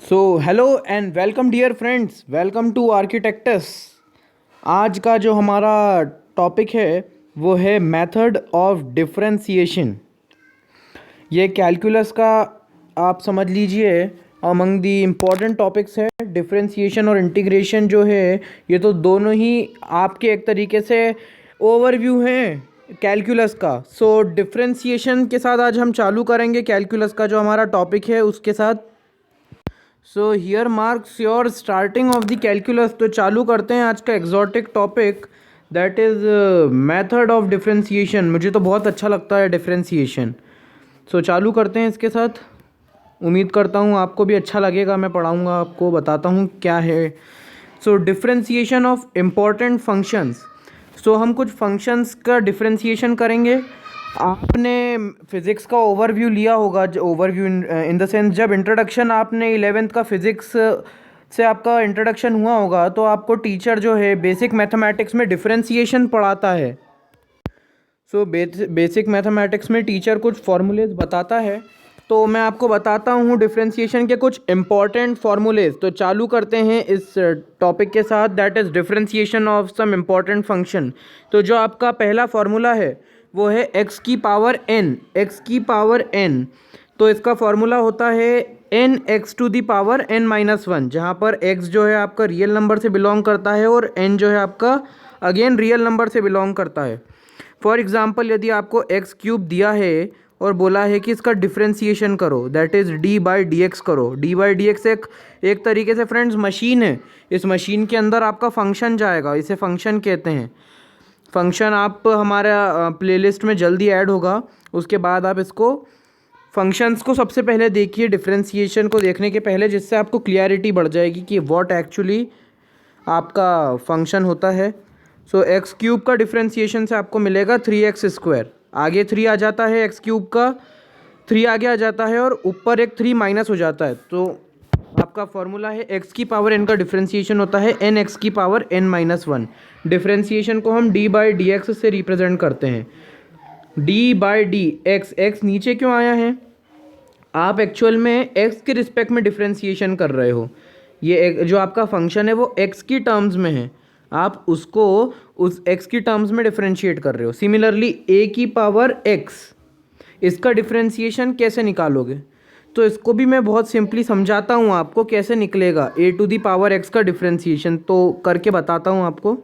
So hello and welcome dear friends, welcome to architects. आज का जो हमारा टॉपिक है वो है मेथड ऑफ डिफरेंशिएशन। ये कैलकुलस का आप समझ लीजिए अमंग दी इम्पॉर्टेंट टॉपिक्स है। डिफरेंशिएशन और इंटीग्रेशन जो है ये तो दोनों ही आपके एक तरीके से ओवरव्यू हैं कैलकुलस का। सो डिफरेंशिएशन के साथ आज हम चालू करेंगे कैलकुलस का जो हमारा टॉपिक है उसके साथ। So here marks your starting of the calculus. तो चालू करते हैं आज का exotic topic, that is method of differentiation. मुझे तो बहुत अच्छा लगता है डिफरेंशिएशन। सो चालू करते हैं इसके साथ। उम्मीद करता हूँ आपको भी अच्छा लगेगा। मैं पढ़ाऊँगा, आपको बताता हूँ क्या है। सो डिफरेंशिएशन ऑफ इम्पॉर्टेंट फंक्शंस। सो हम कुछ फंक्शंस का डिफरेंशिएशन करेंगे। आपने फिज़िक्स का ओवरव्यू लिया होगा, ओवरव्यू इन द सेंस जब इंट्रोडक्शन आपने 11th का फिज़िक्स से आपका इंट्रोडक्शन हुआ होगा तो आपको टीचर जो है बेसिक मैथमेटिक्स में डिफरेंशिएशन पढ़ाता है। सो बेसिक मैथमेटिक्स में टीचर कुछ फार्मूलेज बताता है, तो मैं आपको बताता हूँ डिफरेंशिएशन के कुछ इम्पॉर्टेंट फार्मूलेज। तो चालू करते हैं इस टॉपिक के साथ, that is differentiation of some important function. तो जो आपका पहला फार्मूला है वो है एक्स की पावर एन। एक्स की पावर एन, तो इसका फार्मूला होता है n x to the power n minus one, जहाँ पर एक्स जो है आपका रियल नंबर से बिलोंग करता है और एन जो है आपका अगेन रियल नंबर से बिलोंग करता है। फॉर एग्जाम्पल यदि आपको एक्स क्यूब दिया है और बोला है कि इसका डिफरेंशिएशन करो, that is D by d x करो। डी बाई डी एक्स एक तरीके से फ्रेंड्स मशीन है। इस मशीन के अंदर आपका फंक्शन जाएगा, इसे फंक्शन कहते हैं। फंक्शन आप हमारा प्लेलिस्ट में जल्दी ऐड होगा, उसके बाद आप इसको फंक्शंस को सबसे पहले देखिए डिफरेंशिएशन को देखने के पहले, जिससे आपको क्लियरिटी बढ़ जाएगी कि व्हाट एक्चुअली आपका फंक्शन होता है। सो एक्स क्यूब का डिफरेंशिएशन से आपको मिलेगा 3x²। आगे 3 आ जाता है, एक्स क्यूब का 3 आगे आ जाता है और ऊपर एक 3 माइनस हो जाता है। तो आपका फॉर्मूला है एक्स की पावर एन का डिफरेंशिएशन होता है एन एक्स की power n minus one. Differentiation को हम डी बाई डी एक्स से रिप्रेजेंट करते हैं। D by d x, x नीचे क्यों आया है? आप एक्चुअल में एक्स के रिस्पेक्ट में डिफरेंशिएशन कर रहे हो। ये जो आपका फंक्शन है वो एक्स की टर्म्स में है, आप उसको उस एक्स की टर्म्स में डिफरेंशिएट कर रहे हो। सिमिलरली ए की पावर एक्स, इसका डिफरेंशिएशन कैसे निकालोगे? तो इसको भी मैं बहुत सिंपली समझाता हूँ आपको कैसे निकलेगा ए टू दी पावर एक्स का डिफरेंशिएशन, तो करके बताता हूँ आपको।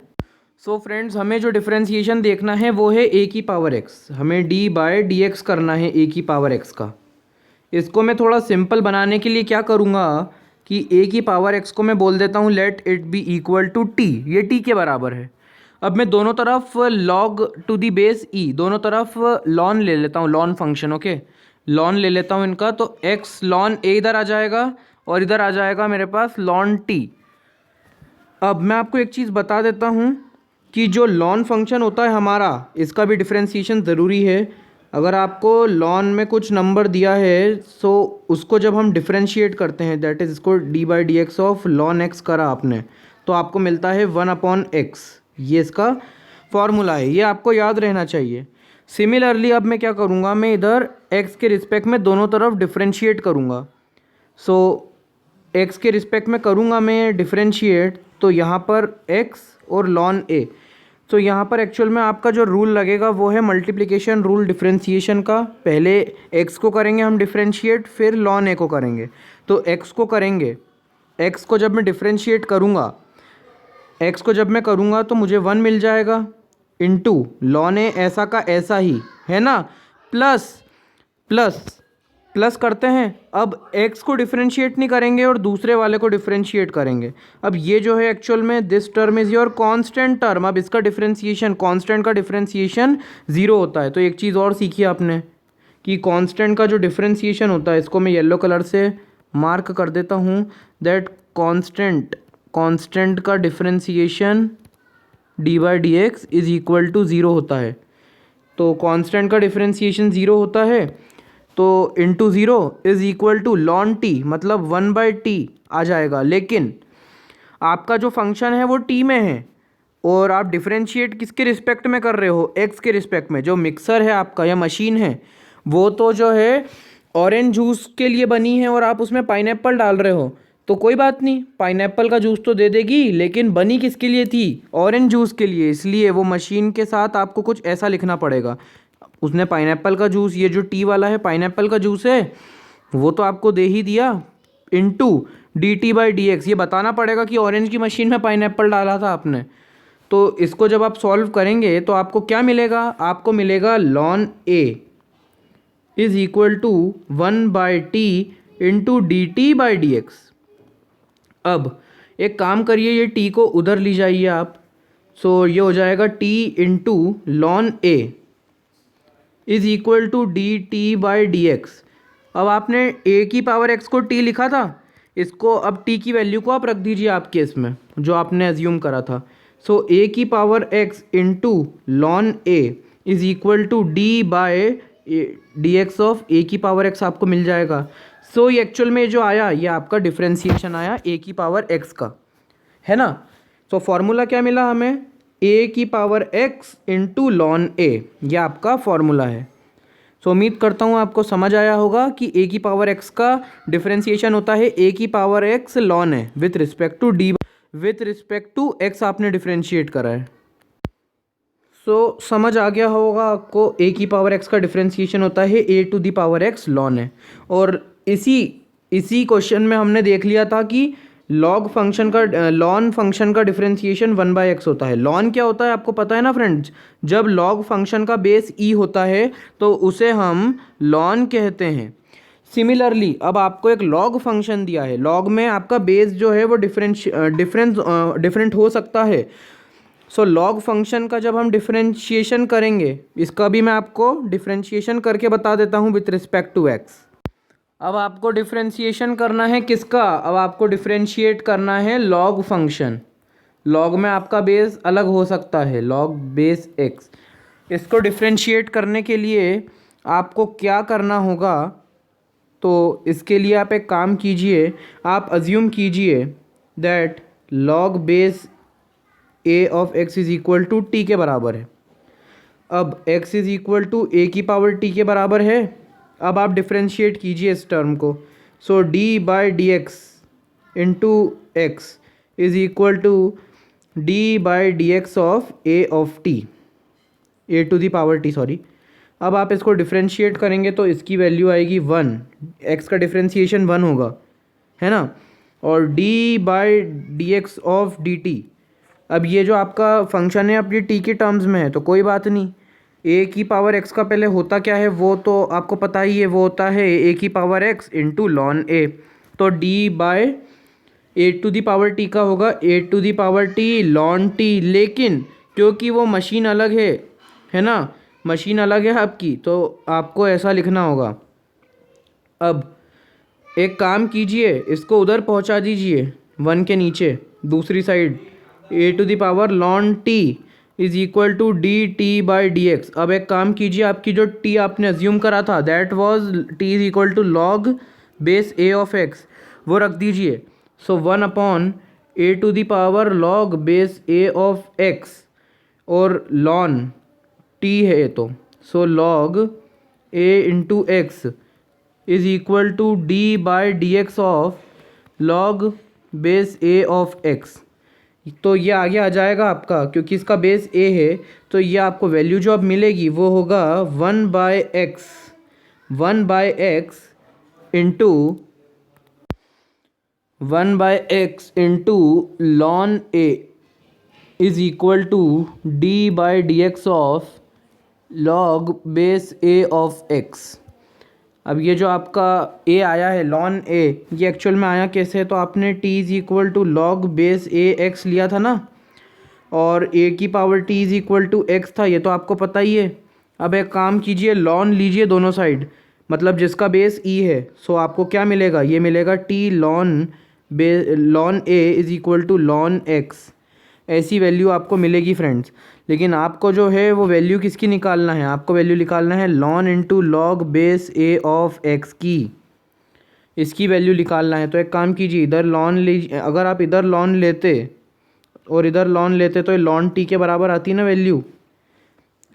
सो फ्रेंड्स, हमें जो डिफरेंशिएशन देखना है वो है ए की पावर एक्स। हमें डी बाय डी एक्स करना है ए की पावर एक्स का। इसको मैं थोड़ा सिंपल बनाने के लिए क्या करूँगा कि ए की पावर एक्स को मैं बोल देता हूँ let it be equal to t. ये टी के बराबर है। अब मैं दोनों तरफ log to the base e, दोनों तरफ लॉन ले लेता हूँ, लॉन फंक्शन। ओके, लॉन ले लेता हूँ इनका। तो एक्स लॉन ए इधर आ जाएगा और इधर आ जाएगा मेरे पास लॉन टी। अब मैं आपको एक चीज़ बता देता हूँ कि जो लॉन फंक्शन होता है हमारा, इसका भी डिफरेंशिएशन ज़रूरी है। अगर आपको लॉन में कुछ नंबर दिया है सो उसको जब हम डिफरेंशिएट करते हैं, दैट इज़ इसको D by d x of lawn x करा आपने, तो आपको मिलता है 1/x। ये इसका फॉर्मूला है, ये आपको याद रहना चाहिए। सिमिलरली अब मैं क्या करूँगा, मैं इधर x के रिस्पेक्ट में दोनों तरफ डिफरेंशिएट करूँगा। सो x के रिस्पेक्ट में करूँगा मैं डिफरेंशिएट, तो यहाँ पर x और लॉन a। तो यहाँ पर एक्चुअल में आपका जो रूल लगेगा वो है मल्टीप्लिकेशन रूल डिफरेंशिएशन का। पहले x को करेंगे हम डिफरेंशिएट, फिर लॉन a को करेंगे। तो x को करेंगे, x को जब मैं डिफरेंशिएट करूँगा, x को जब मैं करूँगा तो मुझे 1 मिल जाएगा इनटू लॉन a ऐसा का ऐसा ही है ना, प्लस प्लस प्लस करते हैं। अब x को डिफरेंशिएट नहीं करेंगे और दूसरे वाले को डिफरेंशिएट करेंगे। अब ये जो है एक्चुअल में this term is your constant term. अब इसका डिफरेंशिएशन, कांस्टेंट का डिफरेंशिएशन 0 होता है। तो एक चीज़ और सीखी आपने कि कांस्टेंट का जो डिफरेंशिएशन होता है, इसको मैं येलो कलर से मार्क कर देता हूँ, दैट कांस्टेंट का differentiation d by d x is equal to 0 होता है। तो कांस्टेंट का डिफरेंशिएशन 0 होता है, तो into 0 is equal to ln t, मतलब 1/t आ जाएगा। लेकिन आपका जो फंक्शन है वो टी में है और आप डिफरेंशिएट किसके रिस्पेक्ट में कर रहे हो? एक्स के रिस्पेक्ट में। जो मिक्सर है आपका या मशीन है वो तो जो है ऑरेंज जूस के लिए बनी है और आप उसमें पाइनएप्पल डाल रहे हो, तो कोई बात नहीं, पाइनएप्पल का जूस तो दे देगी, लेकिन बनी किसके लिए थी? ऑरेंज जूस के लिए। इसलिए वो मशीन के साथ आपको कुछ ऐसा लिखना पड़ेगा। उसने पाइनएप्पल का जूस, ये जो टी वाला है पाइनएप्पल का जूस है, वो तो आपको दे ही दिया, इनटू dt/dx। ये बताना पड़ेगा कि ऑरेंज की मशीन में पाइनएप्पल डाला था आपने। तो इसको जब आप सॉल्व करेंगे तो आपको क्या मिलेगा? आपको मिलेगा ln a is equal to 1/t into dt/dx। अब एक काम करिए, ये t को उधर ले जाइए आप। सो ये हो जाएगा t into ln a is equal to dt/dx। अब आपने a की पावर x को t लिखा था, इसको अब t की वैल्यू को आप रख दीजिए आपके इसमें जो आपने एज्यूम करा था। सो a की power x into ln a is equal to d/dx of a की पावर x आपको मिल जाएगा। सो ये एक्चुअल में जो आया ये आपका डिफ्रेंसिएशन आया a की पावर x का, है ना। तो फॉर्मूला क्या मिला हमें? a की power x into ln a, ये आपका फॉर्मूला है। सो उम्मीद करता हूँ आपको समझ आया होगा कि a की पावर x का डिफ्रेंसिएशन होता है a की पावर x ln है विथ रिस्पेक्ट टू x आपने डिफ्रेंशिएट करा है। सो समझ आ गया होगा आपको, a की पावर x का डिफ्रेंसिएशन होता है a to the power x ln है। और इसी क्वेश्चन में हमने देख लिया था कि लॉग फंक्शन का लॉन फंक्शन का डिफरेंशिएशन 1/x होता है। लॉन क्या होता है आपको पता है ना फ्रेंड्स? जब लॉग फंक्शन का बेस e होता है तो उसे हम लॉन कहते हैं। सिमिलरली अब आपको एक लॉग फंक्शन दिया है, लॉग में आपका बेस जो है वो डिफरेंट हो सकता है। सो लॉग फंक्शन का जब हम डिफरेंशिएशन करेंगे, इसका भी मैं आपको डिफरेंशिएशन करके बता देता हूँ विथ रिस्पेक्ट टू x। अब आपको डिफरेंशिएशन करना है किसका? अब आपको डिफरेंशिएट करना है लॉग फंक्शन। लॉग में आपका बेस अलग हो सकता है, लॉग बेस x। इसको डिफरेंशिएट करने के लिए आपको क्या करना होगा? तो इसके लिए आप एक काम कीजिए, आप अज्यूम कीजिए that log base a of x is equal to t के बराबर है। अब x is equal to a की पावर t के बराबर है। अब आप डिफ्रेंशिएट कीजिए इस टर्म को। So d/dx into x is equal to d/dx of a of t, a to the power t sorry. अब आप इसको डिफ्रेंशिएट करेंगे तो इसकी वैल्यू आएगी 1, x का डिफ्रेंशिएशन 1 होगा, है ना। और d/dx ऑफ dt, अब ये जो आपका फंक्शन है अपनी t के टर्म्स में है तो कोई बात नहीं। a की पावर x का पहले होता क्या है वो तो आपको पता ही है, वो होता है a की power x into ln a। तो d/a to the power t का होगा a to the power t ln t। लेकिन क्योंकि वो मशीन अलग है ना, मशीन अलग है आपकी, तो आपको ऐसा लिखना होगा। अब एक काम कीजिए, इसको उधर पहुंचा दीजिए 1 के नीचे दूसरी side, a to the power ln t is equal to dt/dx। अब एक काम कीजिए, आपकी जो t आपने अज्यूम करा था that was t is equal to log base a of x, वो रख दीजिए। So 1/a to the power log base a of x और ln t है तो so log a into x is equal to d/dx of log base a of x। तो ये आगे आ जाएगा आपका, क्योंकि इसका बेस a है तो ये आपको वैल्यू जो अब मिलेगी वो होगा 1/x into ln a is equal to d/dx of log base a of x। अब ये जो आपका a आया है ln a, ये एक्चुअल में आया कैसे है? तो आपने t is equal to log base a x लिया था ना, और a की power t is equal to x था, ये तो आपको पता ही है। अब एक काम कीजिए, ln लीजिए दोनों साइड, मतलब जिसका बेस e है। सो आपको क्या मिलेगा? ये मिलेगा t ln a is equal to ln x। ऐसी वैल्यू आपको मिलेगी फ्रेंड्स। लेकिन आपको जो है वो वैल्यू किसकी निकालना है? आपको वैल्यू निकालना है ln into log base a of x की, इसकी वैल्यू निकालना है। तो एक काम कीजिए, इधर ln लीजिए, अगर आप इधर ln लेते और इधर ln लेते तो ये ln t के बराबर आती ना वैल्यू,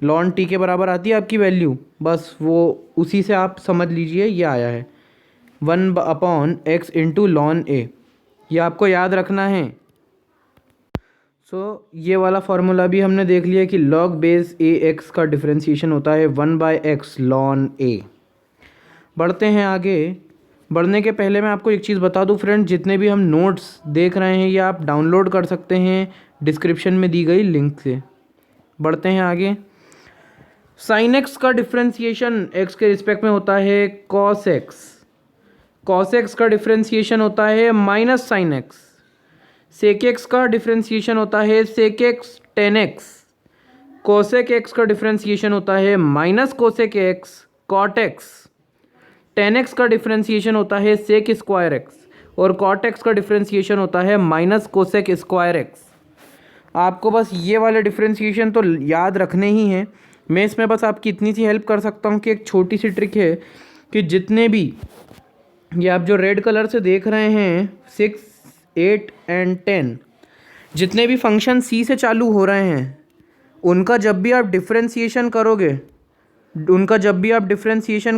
ln t के बराबर आती है आपकी वैल्यू। बस वो उसी से आप समझ लीजिए ये आया है 1/x इंटू ln a। ये आपको याद रखना है। ये वाला फार्मूला भी हमने देख लिया कि log बेस ए एक्स का डिफ्रेंशिएशन होता है 1/x ln a। बढ़ते हैं आगे। बढ़ने के पहले मैं आपको एक चीज़ बता दूं फ्रेंड, जितने भी हम नोट्स देख रहे हैं ये आप डाउनलोड कर सकते हैं डिस्क्रिप्शन में दी गई लिंक से। बढ़ते हैं आगे। साइन एक्स का डिफ्रेंशिएशन एक्स के रिस्पेक्ट में होता है कॉस एक्स। कॉस एक्स का डिफ्रेंशिएशन होता है minus sine x. Sec x का डिफ्रेंशिएशन होता है sec x tan x. Cosec x का डिफ्रेंशिएशन होता है minus cosec x cot x. Tan x का डिफ्रेंशिएशन होता है सेक स्क्वायर एक्स और कॉट एक्स का डिफ्रेंशिएशन होता है माइनस कोसेक स्क्वायर एक्स। आपको बस ये वाले डिफ्रेंशिएशन तो याद रखने ही हैं। मैं इसमें बस आपकी इतनी सी हेल्प कर सकता हूँ कि एक छोटी सी ट्रिक है कि जितने भी ये आप जो रेड कलर से देख रहे हैं 6, 8 एंड 10, जितने भी फंक्शन सी से चालू हो रहे हैं उनका जब भी आप डिफ्रेंशिएशन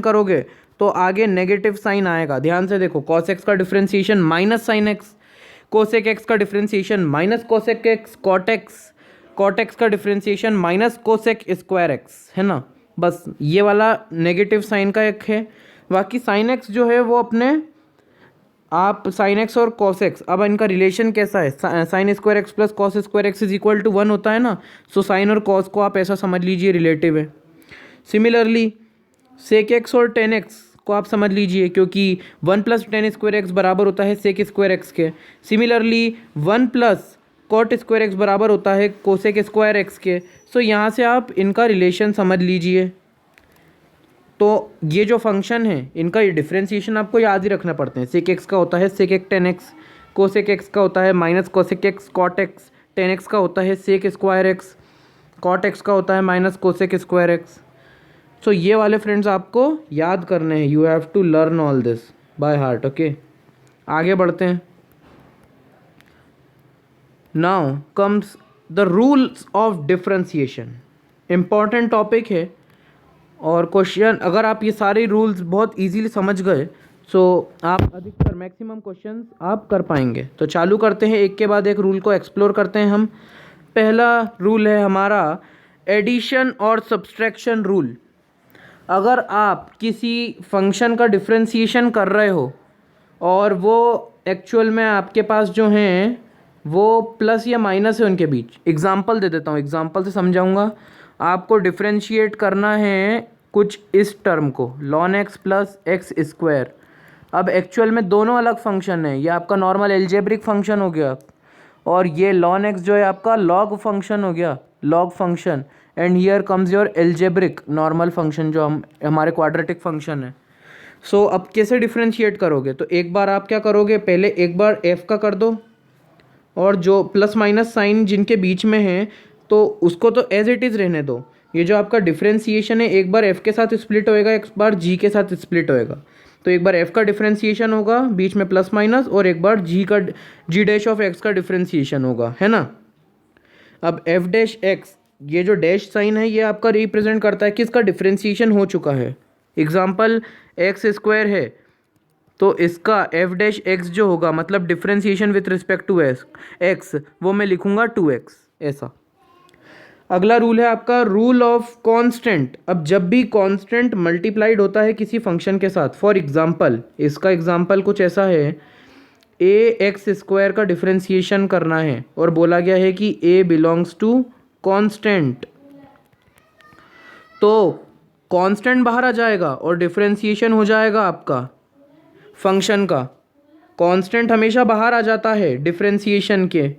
करोगे तो आगे नेगेटिव साइन आएगा। ध्यान से देखो, कॉस एक्स का differentiation minus sine x, cosec x का differentiation minus cosec x, cot x का differentiation minus cosec square x, है ना। बस ये वाला नेगेटिव साइन का एक है। बाकी साइन एक्स जो है वो अपने आप साइन एक्स और कॉस एक्स, अब इनका रिलेशन कैसा है, sine square x plus cos square x is equal to 1 होता है ना। सो साइन और कॉस को आप ऐसा समझ लीजिए रिलेटिव है। सिमिलरली सेक एक्स और टेन एक्स को आप समझ लीजिए क्योंकि 1 प्लस टेन स्क्वायर एक्स बराबर होता है सेक स्क्वायर एक्स के। Similarly 1 plus cot square x बराबर होता है कोसेक स्क्वायर एक्स के। सो यहाँ से आप इनका रिलेशन समझ लीजिए। तो ये जो फंक्शन है इनका ये डिफ्रेंशिएशन आपको याद ही रखना पड़ते हैं। सेक एक्स का होता है sec x tan x, cosec x का होता है minus cosec x cot x, tan x का होता है sec square x, cot x का होता है minus cosec square x. So ये वाले फ्रेंड्स आपको याद करने हैं। You have to learn all this by heart. Okay, आगे बढ़ते हैं। Now comes the rules of differentiation. Important topic है और क्वेश्चन अगर आप ये सारे रूल्स बहुत इजीली समझ गए सो आप अधिकतर मैक्सिमम क्वेश्चंस आप कर पाएंगे। तो चालू करते हैं, एक के बाद एक रूल को एक्सप्लोर करते हैं हम। पहला रूल है हमारा एडिशन और सब्सट्रैक्शन रूल। अगर आप किसी फंक्शन का डिफ्रेंशिएशन कर रहे हो और वो एक्चुअल में आपके पास जो हैं वो प्लस या माइनस है उनके बीच, एग्जांपल दे देता हूँ, एग्जांपल से समझाऊंगा। आपको डिफ्रेंशिएट करना है कुछ इस टर्म को ln x plus x square. अब एक्चुअल में दोनों अलग फंक्शन है। ये आपका नॉर्मल एल्जेब्रिक फंक्शन हो गया और ये ln x जो है आपका लॉग फंक्शन हो गया, log function. And here comes your algebraic normal function जो हमारे क्वाड्रेटिक फंक्शन है। सो अब कैसे डिफ्रेंशिएट करोगे, तो एक बार आप क्या करोगे, पहले एक बार f का कर दो और जो प्लस माइनस साइन जिनके बीच में है तो उसको तो एज इट इज़ रहने दो। ये जो आपका डिफ्रेंशिएशन है एक बार f के साथ स्प्लिट होएगा, एक बार g के साथ स्प्लिट होएगा। तो एक बार f का डिफ्रेंशिएशन होगा बीच में प्लस माइनस और एक बार g डैश ऑफ x का डिफ्रेंशिएशन होगा, है ना। अब f डैश x, ये जो डैश साइन है ये आपका रिप्रेजेंट करता है कि इसका डिफ्रेंशिएशन हो चुका है। एग्जाम्पल एक्स स्क्वायर है तो इसका f डैश x जो होगा मतलब differentiation with respect to x वो मैं लिखूंगा 2x ऐसा। अगला रूल है आपका रूल ऑफ कांस्टेंट। अब जब भी कांस्टेंट मल्टीप्लाइड होता है किसी फंक्शन के साथ, फॉर एग्जांपल इसका एग्जांपल कुछ ऐसा है, ए एक्स स्क्वायर का डिफरेंशिएशन करना है और बोला गया है कि ए बिलोंग्स टू कांस्टेंट, तो कांस्टेंट बाहर आ जाएगा और डिफरेंशिएशन हो जाएगा आपका फंक्शन का। कांस्टेंट हमेशा बाहर आ जाता है डिफरेंशिएशन के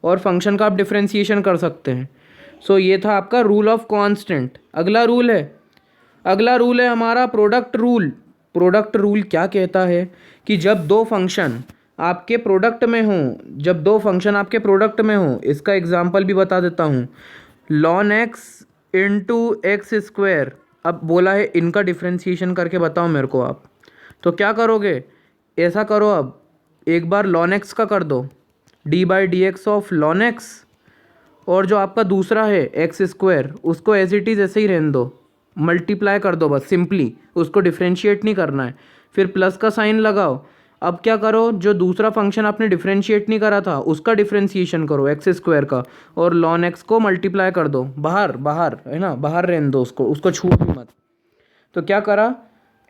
और फंक्शन का आप डिफरेंशिएशन कर सकते हैं। सो ये था आपका रूल ऑफ कांस्टेंट। अगला रूल है हमारा प्रोडक्ट रूल। प्रोडक्ट रूल क्या कहता है कि जब दो फंक्शन आपके प्रोडक्ट में हों, इसका एग्जांपल भी बता देता हूँ, ln x into x square. अब बोला है इनका डिफ्रेंशिएशन करके बताओ मेरे को आप, तो क्या करोगे, ऐसा करो, अब एक बार ln x का कर दो d/dx ऑफ ln x और जो आपका दूसरा है एक्स स्क्वायर उसको एज इट इज़ ऐसे ही रहने दो, मल्टीप्लाई कर दो बस सिंपली, उसको डिफ्रेंशिएट नहीं करना है। फिर प्लस का साइन लगाओ अब क्या करो, जो दूसरा फंक्शन आपने डिफ्रेंशिएट नहीं करा था उसका डिफ्रेंशिएशन करो एक्स स्क्वायर का, और लॉन एक्स को मल्टीप्लाई कर दो, बाहर बाहर है ना, बाहर रहने दो उसको छूट भी मत। तो क्या करा,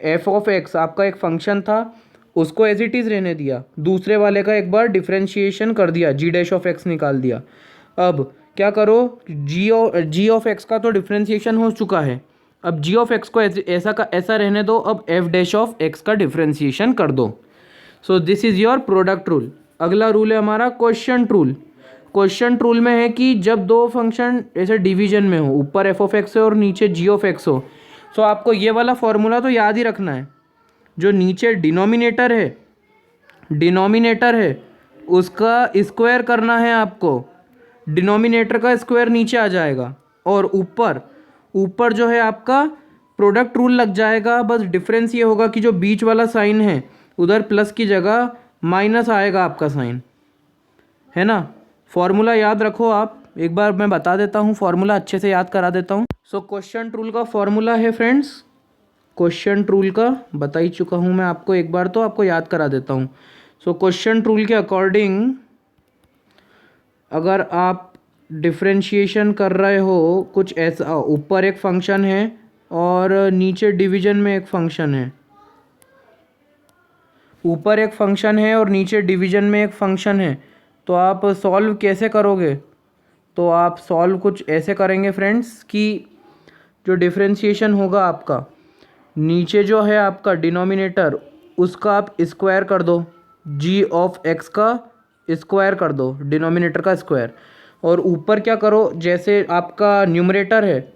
एफ ऑफ एक्स आपका एक फंक्शन था, उसको एज इट इज़ रहने दिया, दूसरे वाले का एक बार डिफ्रेंशिएशन कर दिया, जी डैश ऑफ एक्स निकाल दिया। अब क्या करो, जी ऑफ एक्स का तो डिफ्रेंशिएशन हो चुका है, अब जी ऑफ एक्स को ऐसा का ऐसा रहने दो, अब एफ डैश ऑफ एक्स का डिफ्रेंशिएशन कर दो। So this is your product rule. अगला रूल है हमारा क्वोशिएंट रूल। क्वोशिएंट रूल में है कि जब दो फंक्शन ऐसे डिवीजन में हो, ऊपर एफ ऑफ एक्स हो और नीचे जी ऑफ एक्स हो, सो आपको ये वाला फॉर्मूला तो याद ही रखना है, जो नीचे डिनोमिनेटर है उसका स्क्वायर करना है आपको, डिनोमिनेटर का स्क्वायर नीचे आ जाएगा, और ऊपर जो है आपका प्रोडक्ट रूल लग जाएगा। बस डिफरेंस ये होगा कि जो बीच वाला साइन है उधर प्लस की जगह माइनस आएगा आपका साइन, है ना। फॉर्मूला याद रखो आप, एक बार मैं बता देता हूँ, फॉर्मूला अच्छे से याद करा देता हूँ। सो क्वोशिएंट रूल का फॉर्मूला है फ्रेंड्स, क्वोशिएंट रूल का बता ही चुका हूँ मैं आपको, एक बार तो आपको याद करा देता हूँ। सो क्वोशिएंट रूल के अकॉर्डिंग अगर आप डिफ्रेंशिएशन कर रहे हो कुछ ऐसा, ऊपर एक फंक्शन है और नीचे डिवीजन में एक फंक्शन है, ऊपर एक फंक्शन है और नीचे डिवीजन में एक फंक्शन है, तो आप सॉल्व कैसे करोगे, तो आप सॉल्व कुछ ऐसे करेंगे फ्रेंड्स कि जो डिफ्रेंशिएशन होगा आपका, नीचे जो है आपका डिनोमिनेटर उसका आप स्क्वायर कर दो, जी ऑफ एक्स का स्क्वायर कर दो, डिनोमिनेटर का स्क्वायर, और ऊपर क्या करो, जैसे आपका न्यूमरेटर है,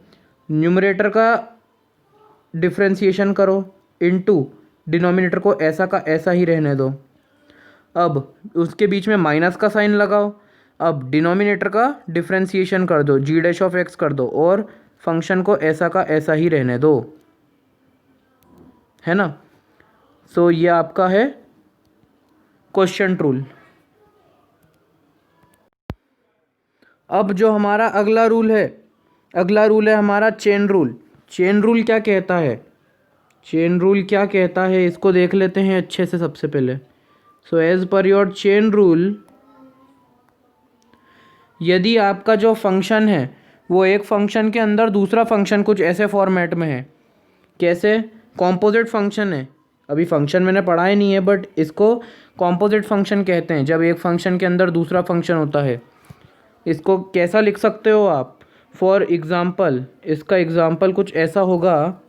न्यूमरेटर का डिफ्रेंशिएशन करो इनटू डिनोमिनेटर को ऐसा का ऐसा ही रहने दो। अब उसके बीच में माइनस का साइन लगाओ, अब डिनोमिनेटर का डिफ्रेंशिएशन कर दो, जी डैश ऑफ एक्स कर दो, और फंक्शन को ऐसा का ऐसा ही रहने दो, है ना। सो ये आपका है क्वोशिएंट रूल। अब जो हमारा अगला रूल है हमारा चेन रूल। चेन रूल क्या कहता है, चेन रूल क्या कहता है इसको देख लेते हैं अच्छे से सबसे पहले। So as per your chain rule, यदि आपका जो फंक्शन है वो एक फंक्शन के अंदर दूसरा फंक्शन कुछ ऐसे फॉर्मेट में है, कैसे, कॉम्पोजिट फंक्शन है, अभी फंक्शन मैंने पढ़ा ही नहीं है बट इसको कॉम्पोजिट फंक्शन कहते हैं, जब एक फंक्शन के अंदर दूसरा फंक्शन होता है। इसको कैसा लिख सकते हो आप, फॉर एग्ज़ाम्पल, इसका एग्ज़ाम्पल कुछ ऐसा होगा,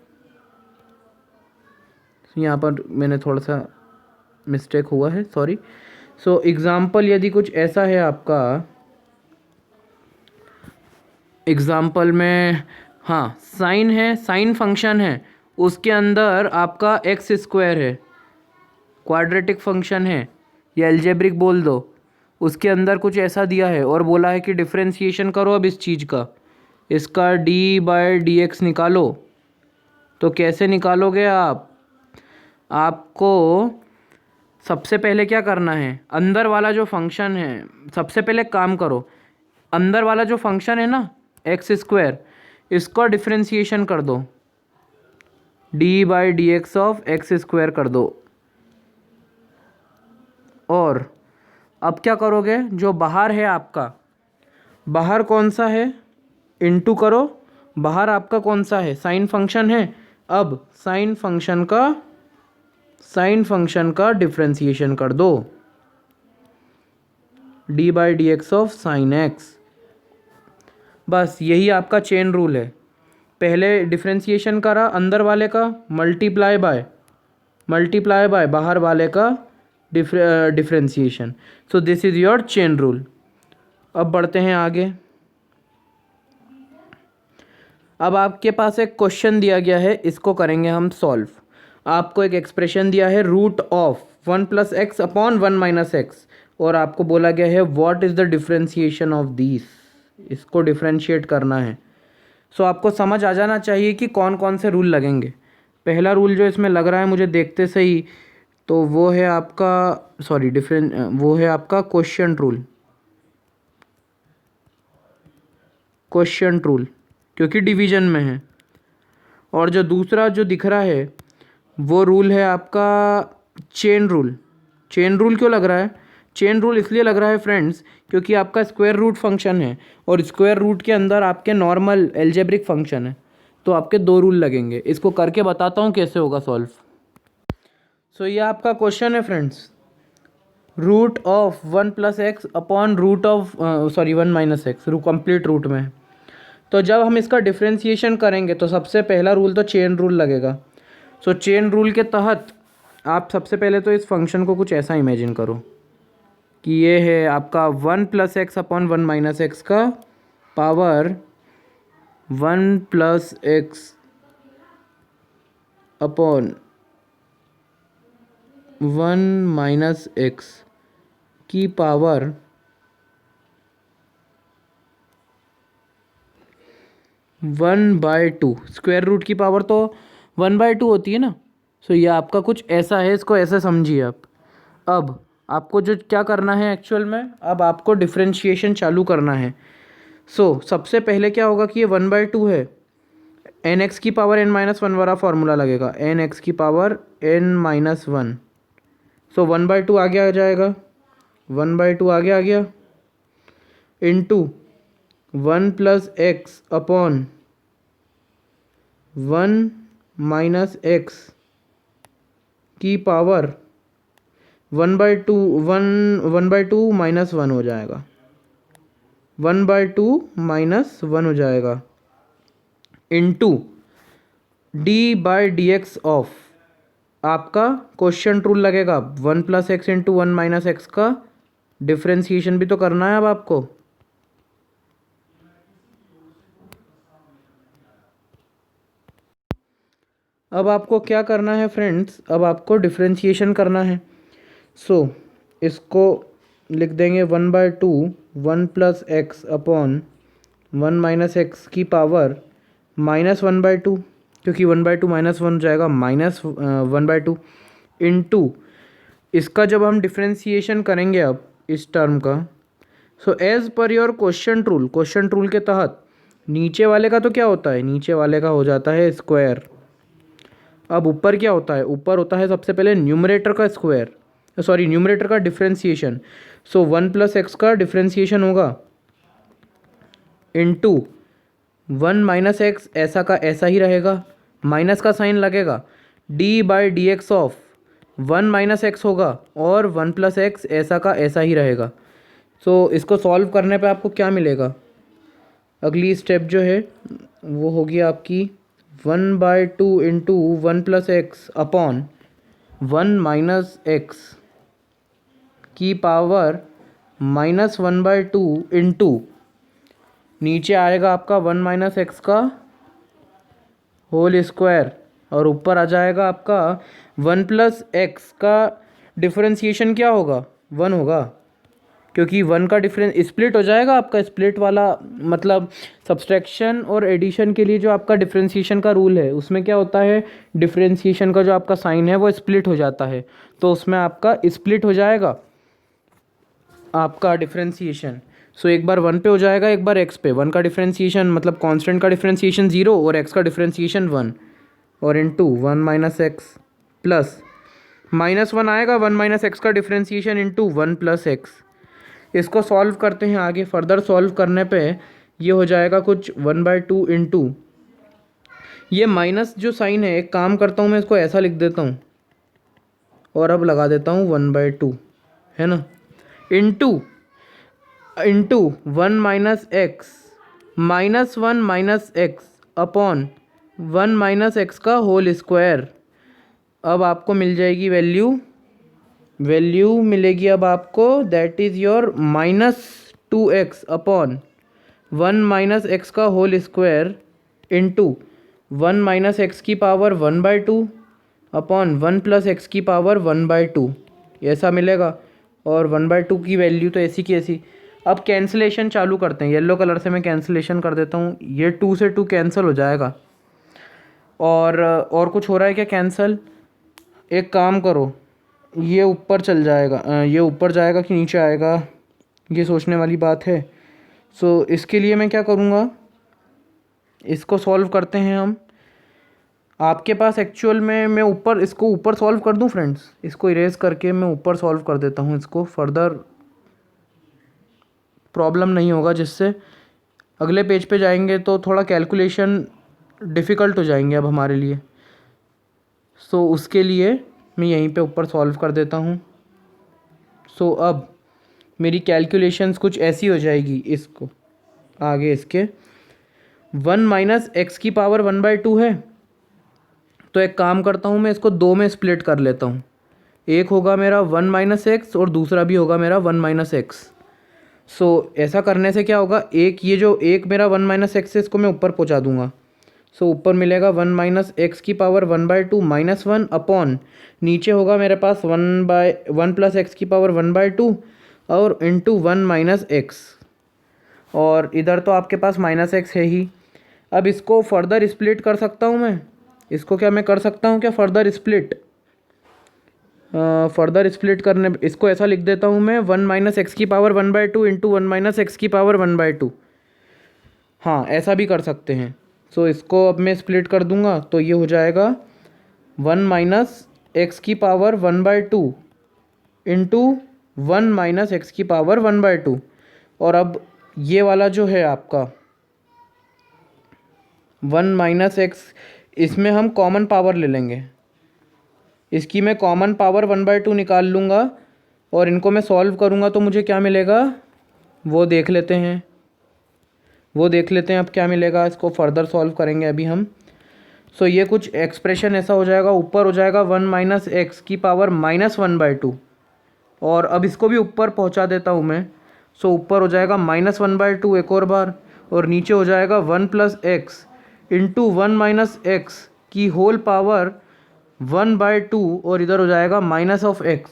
यहाँ पर मैंने थोड़ा सा मिस्टेक हुआ है, सॉरी। सो एग्ज़ाम्पल यदि कुछ ऐसा है आपका, एग्ज़ाम्पल में हाँ साइन है, साइन फंक्शन है, उसके अंदर आपका एक्स स्क्वायर है, क्वाड्रेटिक फंक्शन है या एल्जेब्रिक बोल दो, उसके अंदर कुछ ऐसा दिया है और बोला है कि डिफ्रेंशिएशन करो अब इस चीज़ का, इसका डी बाय डी एक्स निकालो। तो कैसे निकालोगे आप, आपको सबसे पहले क्या करना है, अंदर वाला जो फंक्शन है, सबसे पहले काम करो, अंदर वाला जो फंक्शन है ना एक्स स्क्वायर, इसका डिफ्रेंशिएशन कर दो, D by d x of x square कर दो। और अब क्या करोगे, जो बाहर है आपका, बाहर कौन सा है, इनटू करो, बाहर आपका कौन सा है, साइन फंक्शन है, अब साइन फंक्शन का डिफ्रेंशिएशन कर दो, D by d x of sine x. बस यही आपका चेन रूल है, पहले डिफ्रेंशिएशन करा अंदर वाले का, मल्टीप्लाई बाय बाहर वाले का differentiation. So this is your chain rule. अब बढ़ते हैं आगे। अब आपके पास एक क्वेश्चन दिया गया है, इसको करेंगे हम सॉल्व। आपको एक एक्सप्रेशन दिया है root of 1 + x upon 1 - x, और आपको बोला गया है what is the differentiation of this, इसको डिफ्रेंशिएट करना है। सो आपको समझ आ जाना चाहिए कि कौन कौन से रूल लगेंगे। पहला रूल जो इसमें लग रहा है मुझे देखते से ही, तो वो है आपका वो है आपका क्वोशिएंट रूल, क्योंकि डिवीजन में है। और जो दूसरा जो दिख रहा है वो रूल है आपका चेन रूल, चेन रूल क्यों लग रहा है? चेन रूल इसलिए लग रहा है फ्रेंड्स क्योंकि आपका स्क्वायर रूट फंक्शन है और स्क्वायर रूट के अंदर आपके नॉर्मल एल्जेब्रिक फंक्शन है, तो आपके दो रूल लगेंगे। इसको करके बताता हूँ कैसे होगा सॉल्व। सो ये आपका क्वेश्चन है friends, root of 1 + x upon root of sorry 1 - x complete root में। तो जब हम इसका डिफ्रेंशिएशन करेंगे तो सबसे पहला रूल तो चेन रूल लगेगा। सो चेन रूल के तहत आप सबसे पहले तो इस फंक्शन को कुछ ऐसा इमेजिन करो कि ये है आपका 1 + x अपॉन 1 - x का पावर 1 + x अपॉन 1 - x की पावर 1/2। स्क्वायर रूट की पावर तो 1/2 होती है ना। सो ये आपका कुछ ऐसा है, इसको ऐसे समझिए आप। अब आपको जो क्या करना है एक्चुअल में, अब आपको डिफ्रेंशिएशन चालू करना है। सबसे पहले क्या होगा कि ये 1/2 है, n(x) की पावर n-1 वाला फॉर्मूला लगेगा, n(x) की पावर n-1। 1/2 आगे आ जाएगा, 1/2 आगे आ गया, इंटू 1 + x अपॉन 1 - x की पावर 1/2 -1 हो जाएगा, 1/2 -1 हो जाएगा, इंटू d/dx ऑफ आपका क्वेश्चन रूल लगेगा 1 + x इंटू 1 - x का डिफ्रेंशिएशन भी तो करना है अब आपको। अब आपको क्या करना है फ्रेंड्स, अब आपको डिफ्रेंशिएशन करना है। इसको लिख देंगे 1/2 1 + x अपॉन 1 - x की पावर -1/2, क्योंकि 1/2 -1 हो जाएगा, -1/2 इंटू इसका जब हम डिफ्रेंशिएशन करेंगे अब इस टर्म का, as per your question rule के तहत नीचे वाले का तो क्या होता है, नीचे वाले का हो जाता है स्क्वायर। अब ऊपर क्या होता है, ऊपर होता है सबसे पहले न्यूमरेटर का स्क्वायर, सॉरी न्यूमरेटर का डिफ्रेंशिएशन। 1 + x का डिफ्रेंशिएशन होगा इंटू 1 - x ऐसा का ऐसा ही रहेगा, माइनस का साइन लगेगा, d/dx ऑफ 1 - x होगा और 1 + x ऐसा का ऐसा ही रहेगा। इसको सॉल्व करने पे आपको क्या मिलेगा, अगली स्टेप जो है वो होगी आपकी 1/2 इंटू 1 + x अपॉन 1 - x की पावर -1/2 इंटू नीचे आएगा आपका 1 - x का होल स्क्वायर और ऊपर आ जाएगा आपका 1 + x का डिफरेंशिएशन क्या होगा, 1 होगा, क्योंकि 1 का डिफरेंस स्प्लिट हो जाएगा आपका, स्प्लिट वाला मतलब सब्सट्रैक्शन और एडिशन के लिए जो आपका डिफरेंशिएशन का रूल है उसमें क्या होता है, डिफरेंशिएशन का जो आपका साइन है वो स्प्लिट हो जाता है, तो उसमें आपका स्प्लिट हो जाएगा आपका डिफरेंशिएशन। एक बार 1 पे हो जाएगा, एक बार x पे। 1 का डिफरेंशिएशन मतलब कांस्टेंट का डिफरेंशिएशन 0 और x का डिफरेंशिएशन 1 और इंटू 1 - x प्लस -1 आएगा, 1 - x का डिफरेंशिएशन इंटू 1 + x। इसको सॉल्व करते हैं आगे, फर्दर सॉल्व करने पे ये हो जाएगा कुछ 1/2 इंटू ये माइनस जो साइन है, एक काम करता हूँ मैं इसको ऐसा लिख देता हूँ और अब लगा देता हूँ 1/2, है ना, into 1 - x -1 - x upon 1 - x का होल स्क्वायर। अब आपको मिल जाएगी वैल्यू मिलेगी अब आपको, that is your -2x upon 1 - x का होल स्क्वायर इंटू 1 - x की पावर 1/2 अपॉन 1 + x की पावर 1/2, ऐसा मिलेगा। और 1/2 की वैल्यू तो ऐसी की ऐसी। अब कैंसिलेशन चालू करते हैं, येलो कलर से मैं कैंसिलेशन कर देता हूँ, ये 2 से 2 कैंसिल हो जाएगा। और कुछ हो रहा है क्या कैंसिल, एक काम करो, ये ऊपर चल जाएगा, ये ऊपर जाएगा कि नीचे आएगा, ये सोचने वाली बात है। इसके लिए मैं क्या करूँगा, इसको सॉल्व करते हैं हम। आपके पास एक्चुअल में मैं ऊपर इसको ऊपर सॉल्व कर दूं फ्रेंड्स, इसको इरेज करके मैं ऊपर सॉल्व कर देता हूं, इसको फर्दर प्रॉब्लम नहीं होगा, जिससे अगले पेज पे जाएंगे तो थोड़ा कैलकुलेशन डिफ़िकल्ट हो जाएंगे अब हमारे लिए। सो उसके लिए मैं यहीं पे ऊपर सॉल्व कर देता हूँ। सो अब मेरी कैलकुलेशंस कुछ ऐसी हो जाएगी, इसको आगे इसके 1 - x⁻² है, तो एक काम करता हूँ मैं इसको 2 में स्प्लिट कर लेता हूँ। एक होगा मेरा 1 - x और दूसरा भी होगा मेरा 1 - x। सो ऐसा करने से क्या होगा, एक ये जो एक मेरा 1 - x है इसको मैं ऊपर पहुँचा दूंगा। सो ऊपर मिलेगा 1 - x⁻² -1 अपॉन नीचे होगा मेरे पास 1 + x⁻² और इंटू 1 - x, और इधर तो आपके पास -x है ही। अब इसको फर्दर स्प्लिट कर सकता हूँ मैं, इसको क्या मैं कर सकता हूँ क्या फर्दर स्प्लिट, फर्दर स्प्लिट करने इसको ऐसा लिख देता हूँ मैं 1 - x⁻² इंटू 1 - x⁻²। हाँ ऐसा भी कर सकते हैं। सो इसको अब मैं स्प्लिट कर दूंगा तो ये हो जाएगा 1 - x⁻² इंटू 1 - x⁻²। और अब ये वाला जो है आपका 1 - x, इसमें हम कॉमन पावर ले लेंगे, इसकी मैं कॉमन पावर 1/2 निकाल लूँगा और इनको मैं सॉल्व करूँगा तो मुझे क्या मिलेगा वो देख लेते हैं, अब क्या मिलेगा, इसको फर्दर सॉल्व करेंगे अभी हम। सो ये कुछ एक्सप्रेशन ऐसा हो जाएगा, ऊपर हो जाएगा 1 - x⁻−1/2, और अब इसको भी ऊपर पहुंचा देता हूँ मैं। सो ऊपर हो जाएगा -1/2 एक और बार, और नीचे हो जाएगा 1 + x इंटू 1 - x की होल पावर 1/2, और इधर हो जाएगा -x।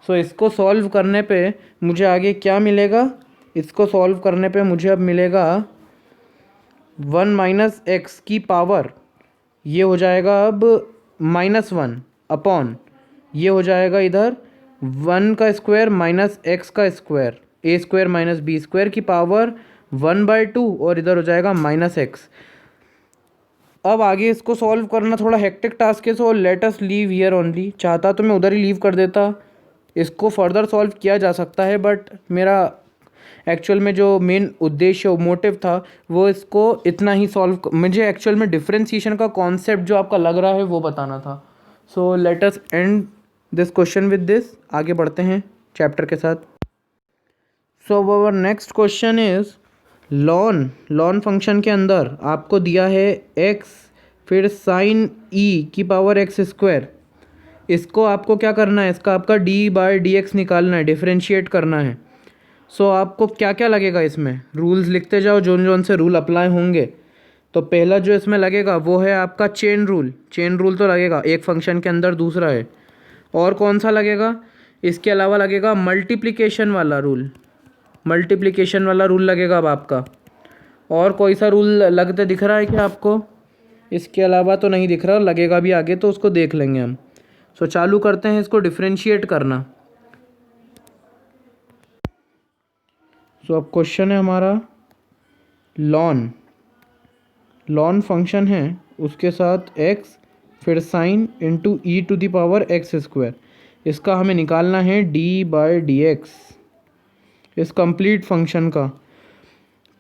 सो इसको सॉल्व करने पे मुझे आगे क्या मिलेगा, इसको सॉल्व करने पे मुझे अब मिलेगा 1 - x की पावर, ये हो जाएगा अब -1 अपॉन, ये हो जाएगा इधर 1 का स्क्वायर -x का स्क्वायर, a² - b² की पावर 1/2, और इधर हो जाएगा -x। अब आगे इसको सॉल्व करना थोड़ा हेक्टिक टास्क है, सो let us leave here only. चाहता तो मैं उधर ही लीव कर देता, इसको फर्दर सॉल्व किया जा सकता है, बट मेरा एक्चुअल में जो मेन उद्देश्य मोटिव था वो इसको इतना ही सॉल्व, मुझे एक्चुअल में डिफरेंशिएशन का कॉन्सेप्ट जो आपका लग रहा है वो बताना था। So let us end this question with this, आगे बढ़ते हैं चैप्टर के साथ। So our next question is ln function के अंदर आपको दिया है x फिर साइन e की पावर x²। इसको आपको क्या करना है, इसका आपका d/dx निकालना है, डिफरेंशिएट करना है। सो आपको क्या क्या लगेगा, इसमें रूल्स लिखते जाओ जोन से रूल अप्लाई होंगे। तो पहला जो इसमें लगेगा वो है आपका चेन रूल तो लगेगा, एक फंक्शन के अंदर दूसरा है। और कौन सा लगेगा, इसके अलावा लगेगा मल्टीप्लिकेशन वाला रूल लगेगा अब आपका। और कोई सा रूल लगते दिख रहा है क्या आपको, इसके अलावा तो नहीं दिख रहा, लगेगा भी आगे तो उसको देख लेंगे हम। सो चालू करते हैं इसको डिफरेंशिएट करना। सो अब क्वेश्चन है हमारा लॉन फंक्शन है, उसके साथ x फिर साइन इंटू e⁻x², इसका हमें निकालना है d/dx, इस कंप्लीट फंक्शन का।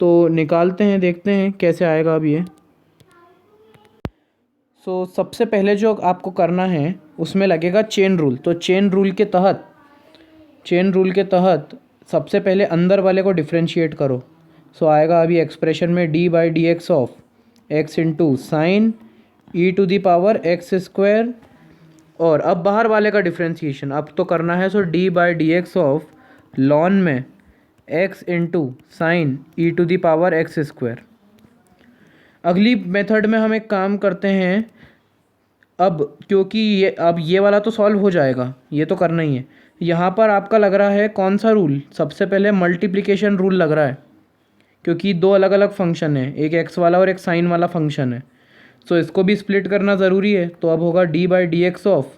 तो निकालते हैं, देखते हैं कैसे आएगा अब ये। सो सबसे पहले जो आपको करना है उसमें लगेगा चेन रूल। तो चेन रूल के तहत सबसे पहले अंदर वाले को डिफरेंशिएट करो। सो आएगा अभी एक्सप्रेशन में d/dx of x into sign e⁻x², और अब बाहर वाले का डिफरेंशिएशन अब तो करना है। सो d/dx ऑफ लॉन में x इंटू साइन e⁻x²। अगली मेथड में हम एक काम करते हैं, अब क्योंकि ये वाला तो सॉल्व हो जाएगा, ये तो करना ही है। यहाँ पर आपका लग रहा है कौन सा रूल, सबसे पहले मल्टीप्लिकेशन रूल लग रहा है, क्योंकि दो अलग अलग फंक्शन है, एक एक्स वाला और एक साइन वाला फंक्शन है। सो इसको भी स्प्लिट करना ज़रूरी है। तो अब होगा d/dx ऑफ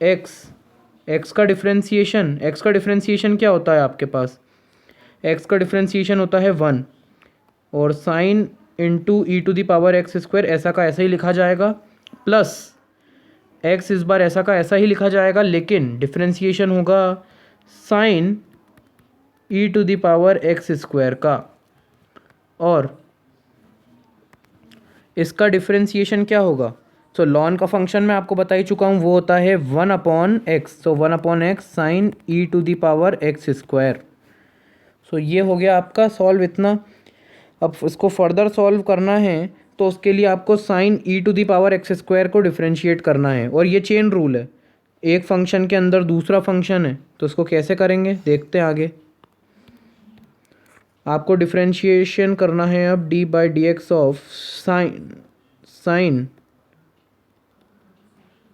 एक्स का डिफरेंशिएशन क्या होता है आपके पास, एक्स का डिफरेंशिएशन होता है 1, और साइन इंटू e⁻x², ऐसा का ऐसा ही लिखा जाएगा, प्लस एक्स इस बार ऐसा का ऐसा ही लिखा जाएगा, लेकिन डिफ्रेंसिएशन होगा sine e to the power x square का, और इसका डिफ्रेंसिएशन क्या होगा? सो लॉन का फंक्शन मैं आपको बता ही चुका हूँ, वो होता है 1/x। So 1/x sine e to the power x square. So ये हो गया आपका सॉल्व इतना। अब इसको फर्दर सॉल्व करना है तो उसके लिए आपको sine e to the power x square को डिफ्रेंशिएट करना है, और ये चेन रूल है, एक फंक्शन के अंदर दूसरा फंक्शन है, तो इसको कैसे करेंगे देखते हैं आगे। आपको डिफ्रेंशिएशन करना है अब d/dx of sine